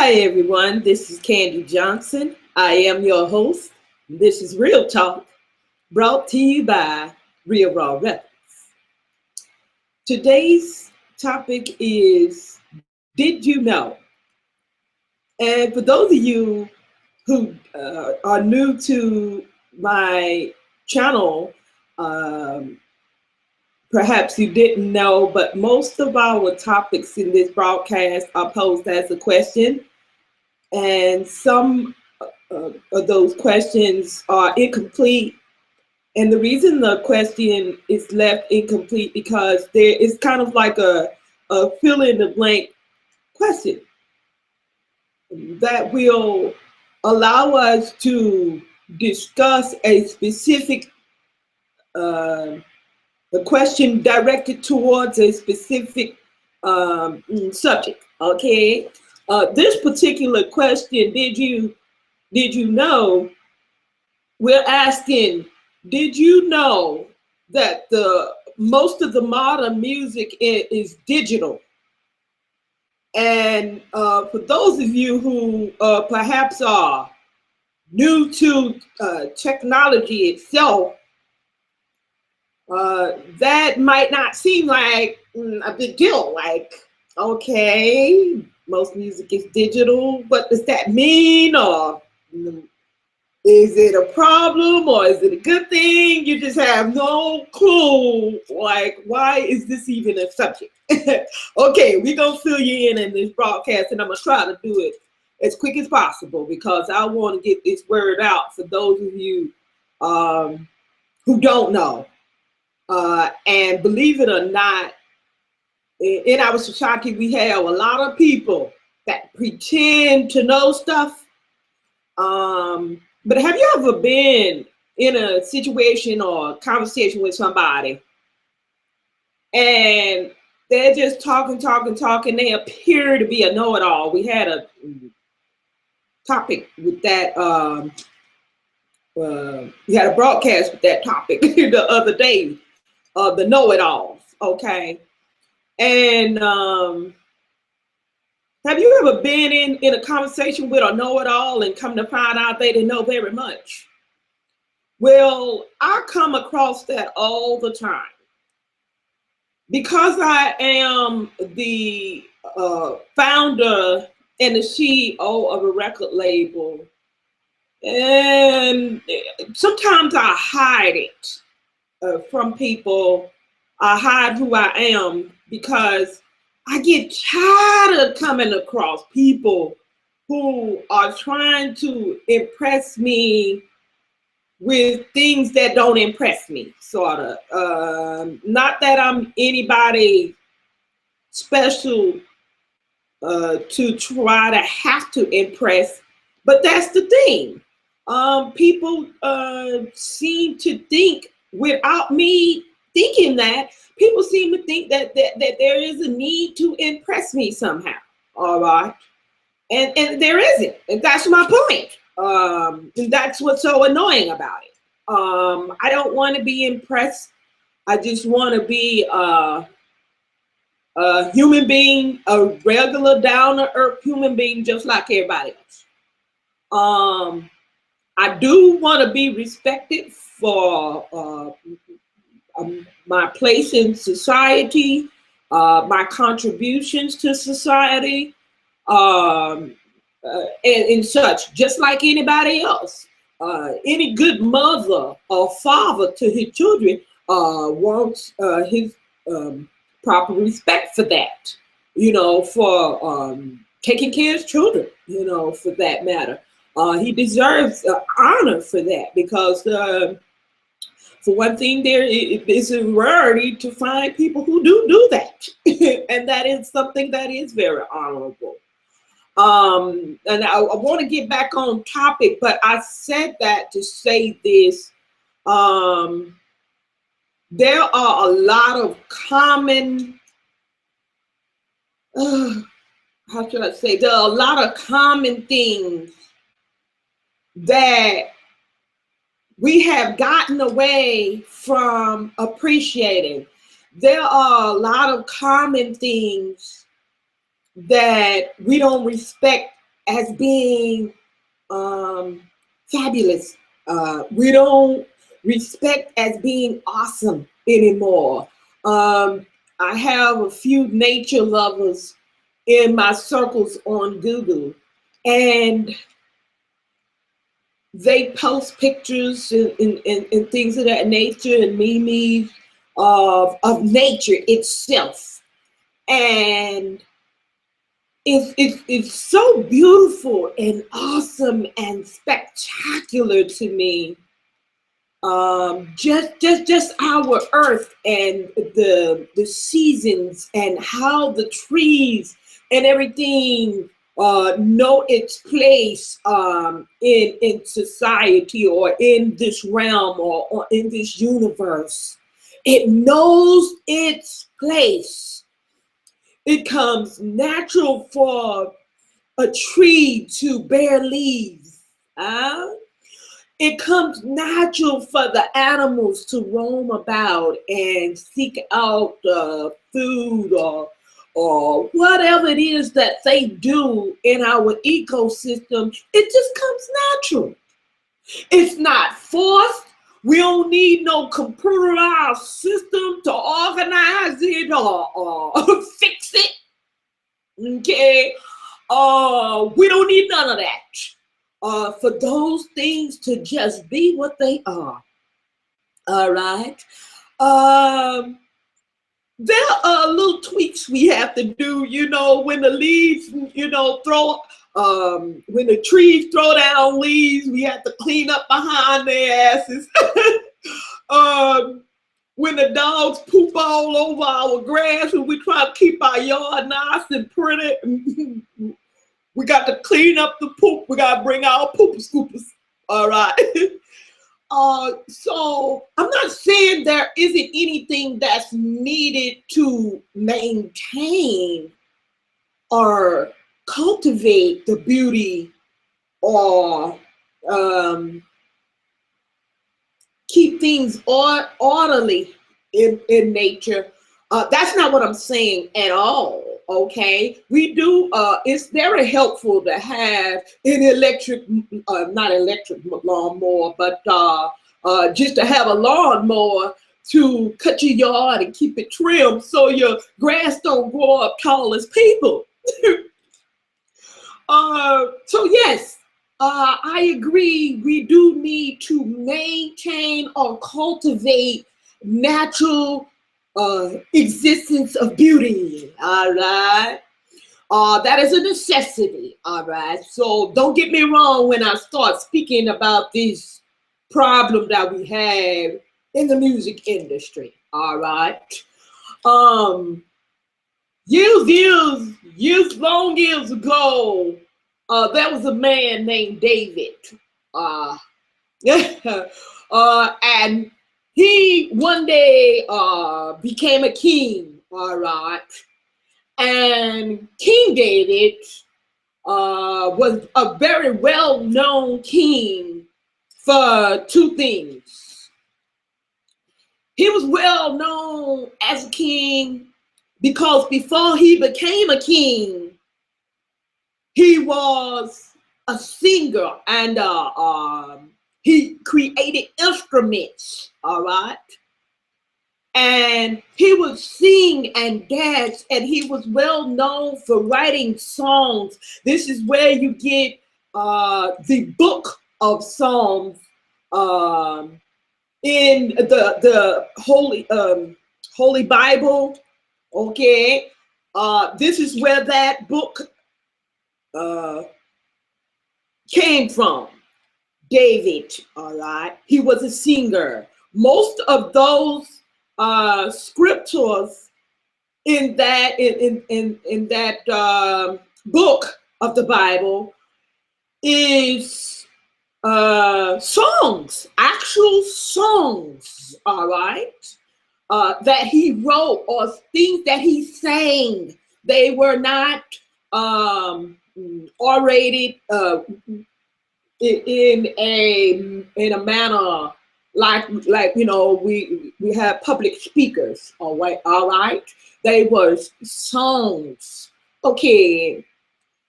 Hi, everyone. This is Candy Johnson. I am your host. This is Real Talk, brought to you by Real Raw Records. Today's topic is Did You Know? And for those of you who are new to my channel, um, perhaps you didn't know, but most of our topics in this broadcast are posed as a question, and some of those questions are incomplete. And the reason the question is left incomplete because there is kind of like a fill in the blank question that will allow us to discuss a specific a question directed towards a specific subject. Okay, this particular question, did you know? We're asking, did you know that the most of the modern music is digital? And for those of you who perhaps are new to technology itself, that might not seem like a big deal. Like, okay, most music is digital. What does that mean? Or is it a problem or is it a good thing? You just have no clue. Like, why is this even a subject? Okay, we're going to fill you in this broadcast, and I'm going to try to do it as quick as possible because I want to get this word out for those of you who don't know. And believe it or not, in our society, we have a lot of people that pretend to know stuff. But have you ever been in a situation or a conversation with somebody and they're just talking, they appear to be a know-it-all? We had a topic with that, we had a broadcast with that topic the other day, the know-it-alls, okay? And have you ever been in a conversation with a know-it-all and come to find out they didn't know very much? Well, I come across that all the time because I am the founder and the CEO of a record label, and sometimes I hide it from people. I hide who I am because I get tired of coming across people who are trying to impress me with things that don't impress me, sort of. Not that I'm anybody special to try to have to impress, but that's the thing. People seem to think, without me thinking that, people seem to think that there is a need to impress me somehow. All right. And there isn't. And that's my point. And that's what's so annoying about it. I don't want to be impressed. I just want to be a human being, a regular down-to-earth human being, just like everybody else. I do want to be respected for my place in society, my contributions to society, and such, just like anybody else. Any good mother or father to his children wants his proper respect for that, for taking care of his children, for that matter. He deserves honor for that because, for one thing, it's a rarity to find people who do that. And that is something that is very honorable. And I want to get back on topic, but I said that to say this. There are a lot of common, how should I say, there are a lot of common things that we have gotten away from appreciating. There are a lot of common things that we don't respect as being fabulous. We don't respect as being awesome anymore. I have a few nature lovers in my circles on Google, and they post pictures and things of that nature and memes of nature itself. And it's so beautiful and awesome and spectacular to me. Just our earth and the seasons and how the trees and everything know its place in society or in this realm or in this universe. It knows its place. It comes natural for a tree to bear leaves. It comes natural for the animals to roam about and seek out food or whatever it is that they do in our ecosystem. It just comes natural. It's not forced. We don't need no computerized system to organize it or fix it. Okay? We don't need none of that. For those things to just be what they are. All right. There are little tweaks we have to do, when the leaves, when the trees throw down leaves, we have to clean up behind their asses. When the dogs poop all over our grass and we try to keep our yard nice and pretty, we got to clean up the poop. We got to bring our pooper scoopers. All right. So I'm not saying there isn't anything that's needed to maintain or cultivate the beauty or keep things orderly in nature. That's not what I'm saying at all. Okay, we do. It's very helpful to have an not electric lawnmower, but just to have a lawnmower to cut your yard and keep it trimmed so your grass don't grow up tall as people. So yes, I agree. We do need to maintain or cultivate natural existence of beauty. All right. That is a necessity. All right. So don't get me wrong when I start speaking about this problem that we have in the music industry. All right. Long years ago, there was a man named David. And he one day became a king, all right. And King David was a very well-known king for two things. He was well known as a king because before he became a king, he was a singer and he created instruments, all right? And he would sing and dance, and he was well known for writing songs. This is where you get the book of Psalms in the Holy Bible. Okay, this is where that book came from. David, all right. He was a singer. Most of those scriptures in that book of the Bible is songs, actual songs, all right, that he wrote or things that he sang. They were not orated in a manner like we have public speakers, all right. They were songs. Okay,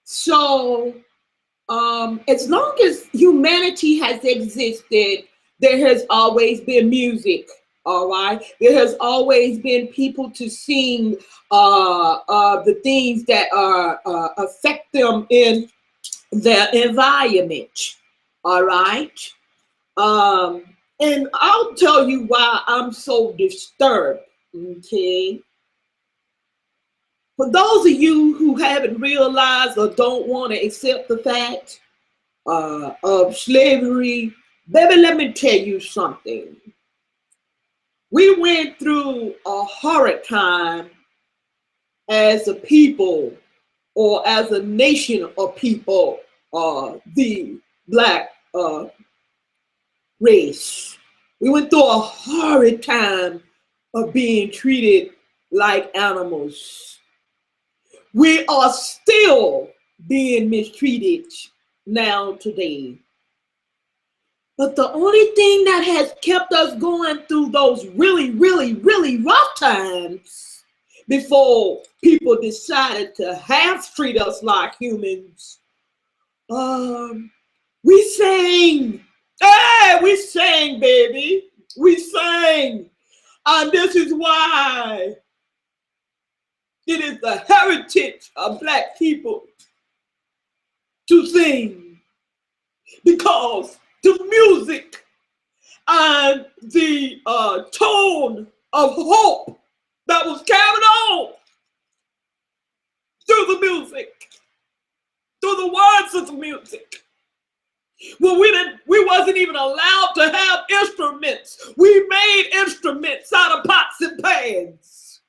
so As long as humanity has existed, there has always been music. All right, there has always been people to sing the things that affect them in their environment. All right, um, and I'll tell you why I'm so disturbed. Okay, for those of you who haven't realized or don't want to accept the fact of slavery, baby, let me tell you something. We went through a horrid time as a people or as a nation of people, the black race. We went through a horrid time of being treated like animals. We are still being mistreated now today. But the only thing that has kept us going through those really, really, really rough times before people decided to half treat us like humans, we sang. Hey, we sang, baby. We sang. And this is why it is the heritage of black people to sing. Because the music and the tone of hope that was carried on through the music, through the words of the music. Well, we wasn't even allowed to have instruments. We made instruments out of pots and pans.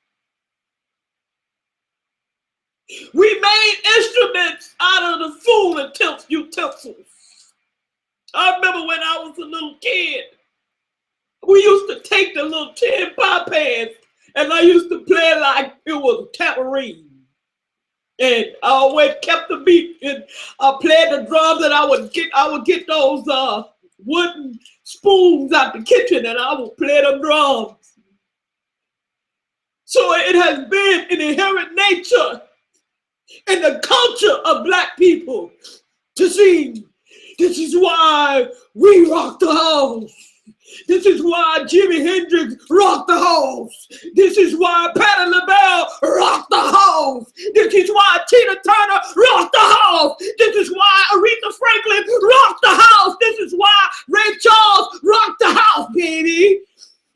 We made instruments out of the food utensils. I remember when I was a little kid, we used to take the little tin pie pans and I used to play like it was a tambourine. And I always kept the beat and I played the drums and I would get those wooden spoons out the kitchen and I would play the drums. So it has been an inherent nature in the culture of black people to sing. This is why we rock the house. This is why Jimi Hendrix rocked the house. This is why Patti LaBelle rocked the house. This is why Tina Turner rocked the house. This is why Aretha Franklin rocked the house. This is why Ray Charles rocked the house, baby.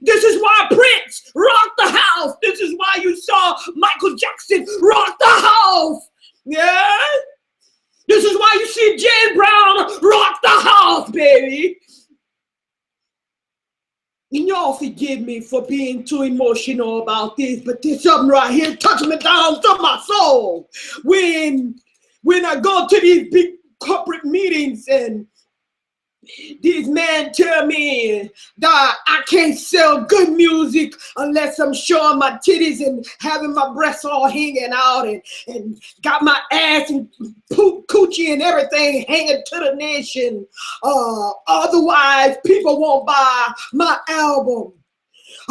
This is why Prince rocked the house. This is why you saw Michael Jackson rock the house. Yeah? This is why you see James Brown rock the house, baby. And y'all forgive me for being too emotional about this, but there's something right here touching me down to my soul. When I go to these big corporate meetings and these men tell me that I can't sell good music unless I'm showing my titties and having my breasts all hanging out and got my ass and coochie and everything hanging to the nation. Otherwise, people won't buy my album.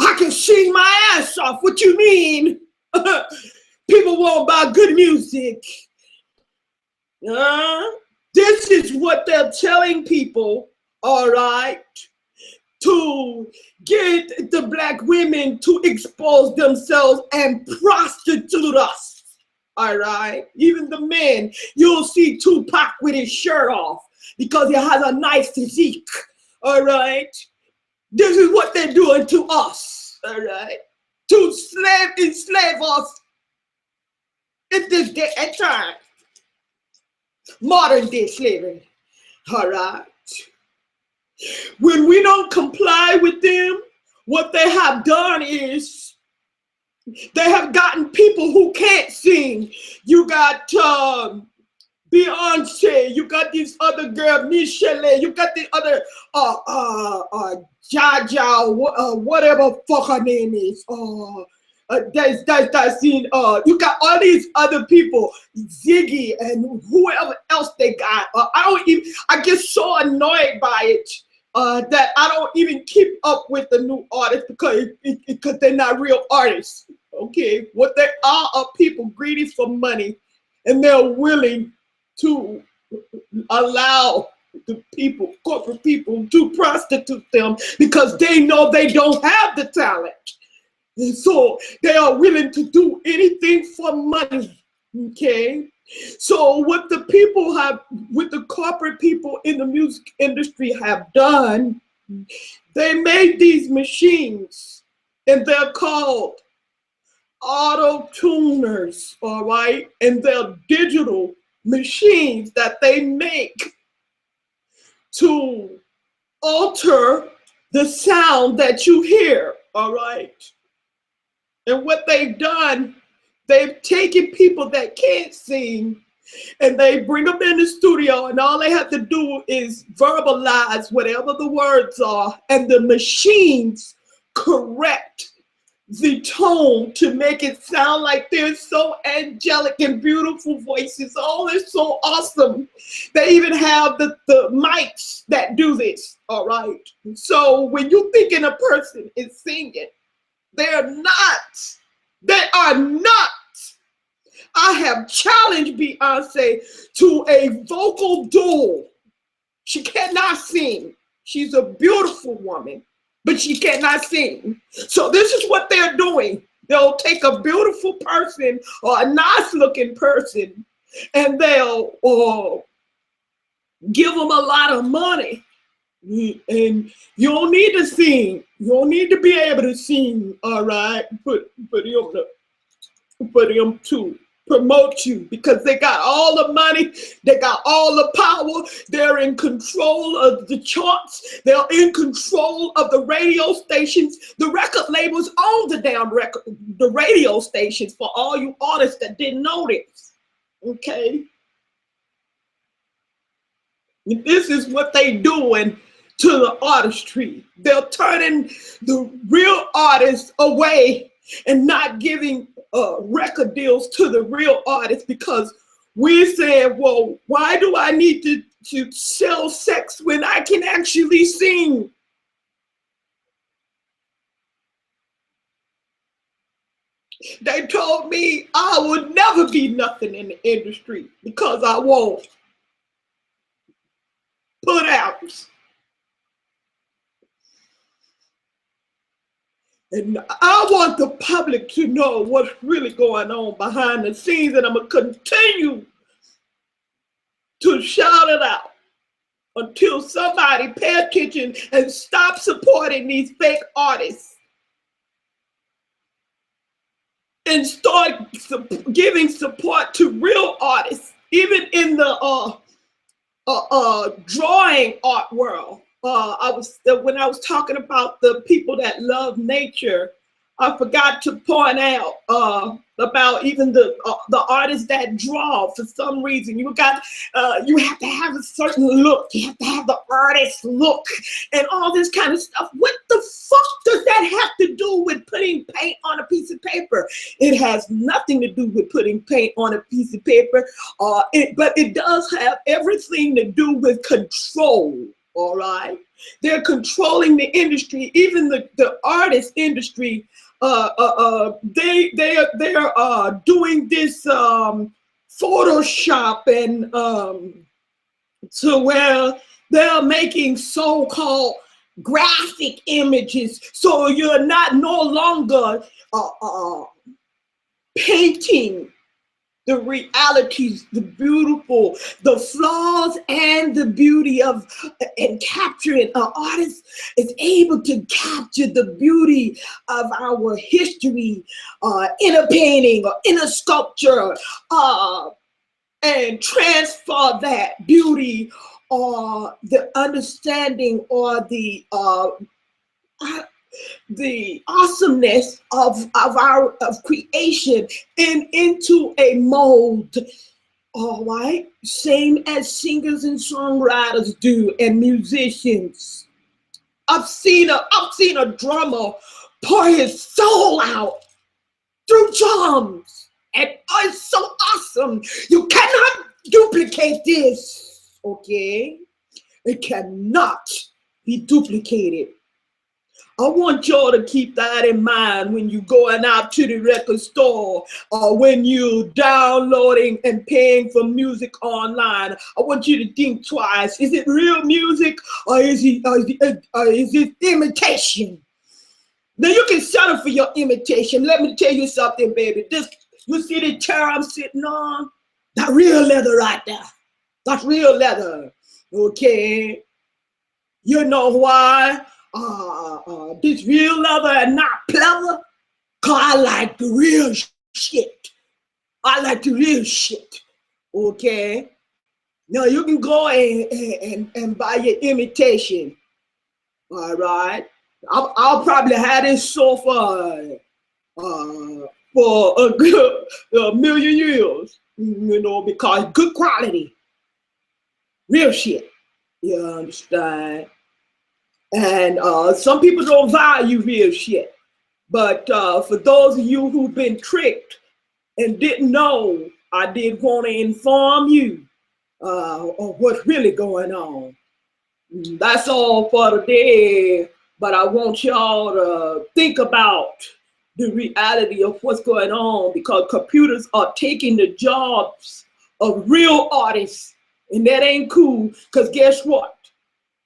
I can sing my ass off. What you mean? People won't buy good music. This is what they're telling people, all right, to get the black women to expose themselves and prostitute us, all right? Even the men, you'll see Tupac with his shirt off because he has a nice physique, all right? This is what they're doing to us, all right? To enslave us in this day and time. Modern day slavery, all right? When we don't comply with them, what they have done is they have gotten people who can't sing. You got Beyonce, you got these other girl, Michelle, you got the other Jaja, whatever fuck her name is. You got all these other people, Ziggy and whoever else they got. I get so annoyed by it that I don't even keep up with the new artists because they're not real artists. Okay, what they are people greedy for money, and they're willing to allow the people, corporate people, to prostitute them because they know they don't have the talent. And so they are willing to do anything for money. Okay. So what the people have, what the corporate people in the music industry have done, they made these machines and they're called auto tuners, all right? And they're digital machines that they make to alter the sound that you hear, all right? And what they've done, they've taken people that can't sing and they bring them in the studio and all they have to do is verbalize whatever the words are, and the machines correct the tone to make it sound like they're so angelic and beautiful voices. Oh, it's so awesome. They even have the mics that do this, all right? So when you thinking a person is singing, they're not. They are not. I have challenged Beyonce to a vocal duel. She cannot sing. She's a beautiful woman, but she cannot sing. So this is what they're doing. They'll take a beautiful person or a nice looking person and they'll give them a lot of money. And you don't need to sing. You don't need to be able to sing, all right? Put them to promote you because they got all the money, they got all the power, they're in control of the charts, they're in control of the radio stations. The record labels own the radio stations, for all you artists that didn't know this, okay? This is what they doing to the artistry. They're turning the real artists away and not giving record deals to the real artists because we're saying, well, why do I need to sell sex when I can actually sing? They told me I would never be nothing in the industry because I won't put out. And I want the public to know what's really going on behind the scenes, and I'm going to continue to shout it out until somebody pay attention and stop supporting these fake artists and start giving support to real artists, even in the drawing art world. When I was talking about the people that love nature, I forgot to point out about even the artists that draw. For some reason, you have to have a certain look. You have to have the artist look and all this kind of stuff. What the fuck does that have to do with putting paint on a piece of paper? It has nothing to do with putting paint on a piece of paper, but it does have everything to do with control. All right, they're controlling the industry, even the artist industry. They're doing this Photoshop and to where they're making so-called graphic images, so you're no longer painting the realities, the beautiful, the flaws and the beauty of, and capturing. An artist is able to capture the beauty of our history in a painting or in a sculpture and transfer that beauty or the understanding or the awesomeness of creation into a mold. All right, same as singers and songwriters do, and musicians. I've seen a drummer pour his soul out through drums, and it's so awesome. You cannot duplicate this, okay? It cannot be duplicated. I want y'all to keep that in mind when you're going out to the record store or when you're downloading and paying for music online. I want you to think twice. Is it real music or is it imitation? Now you can settle for your imitation. Let me tell you something, baby. You see the chair I'm sitting on? That real leather right there. That's real leather. Okay. You know why? This real leather and not pleather? Cause I like the real shit. I like the real shit. Okay. Now you can go and buy your imitation. All right. I'll probably have this sofa for a million years, you know, because good quality, real shit. You understand? And some people don't value real shit. But for those of you who've been tricked and didn't know, I did want to inform you of what's really going on. That's all for today. But I want y'all to think about the reality of what's going on, because computers are taking the jobs of real artists, and that ain't cool. Because guess what?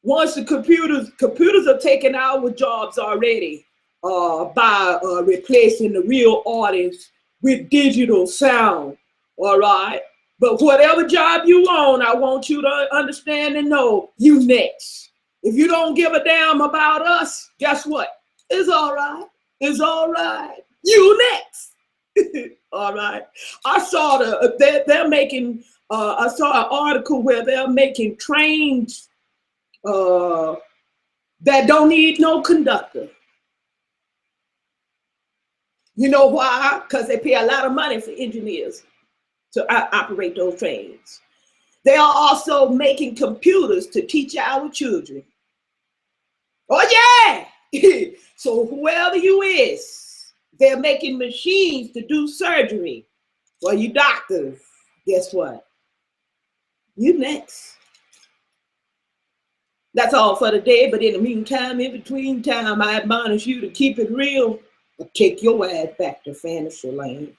Once the computers are taking our jobs already by replacing the real artists with digital sound. All right. But whatever job you own, I want you to understand and know you next. If you don't give a damn about us, guess what? It's all right. It's all right. You next. All right. I saw they're making. I saw an article where they're making trains that don't need no conductor. You know why? Because they pay a lot of money for engineers to operate those trains. They are also making computers to teach our children. Oh yeah! So whoever you is, they're making machines to do surgery. Well, you doctors, guess what? You next. That's all for today, but in the meantime, in between time, I admonish you to keep it real or take your ass back to fantasy land.